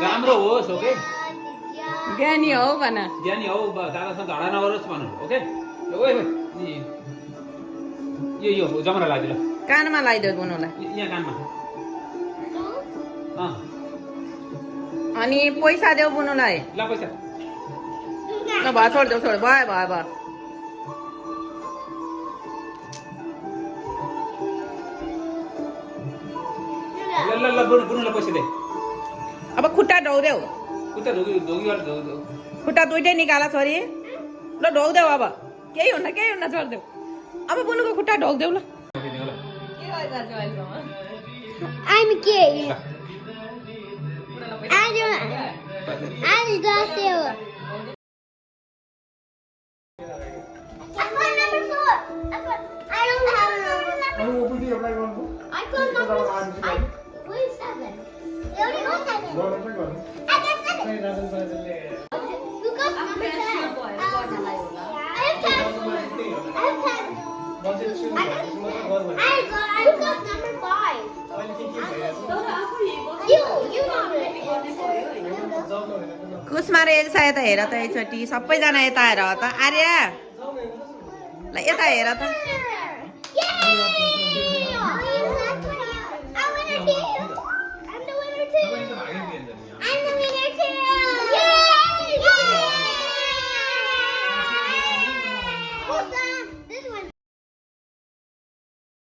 राम्रो होस् ओके ज्ञानी हो भन ज्ञानी हो दादासँग झगडा नगरोस् भन्नु ओके ओए यो जमरा लाग्यो ल कानमा लगाइदेऊ बुनुलाई यहाँ कानमा अनि पैसा देऊ बुनुलाई ल पैसा ल भयो छोडिदेऊ छोड भयो भयो भयो ल बुनुलाई पैसा दे अब खुट्टा ढौदेऊ उता ढोगी गरेर खुट्टा दुइटै निकाल छोरी ल ढौदेऊ अब केही हुन्न छोडिदेऊ अब बुनुको खुट्टा ढौदेऊ ल I'm gay. I don't feel. That's one number 4. That's what I don't have a number. I got number 7. Where's 7? You only got 7. I got 7. You got number 10. I have 10. I have 10. I got number 5. You got it. Kusma रहेछ यता हेर त एकचोटि सबैजना यता हेर त आर्या ल यता हेर त Yay!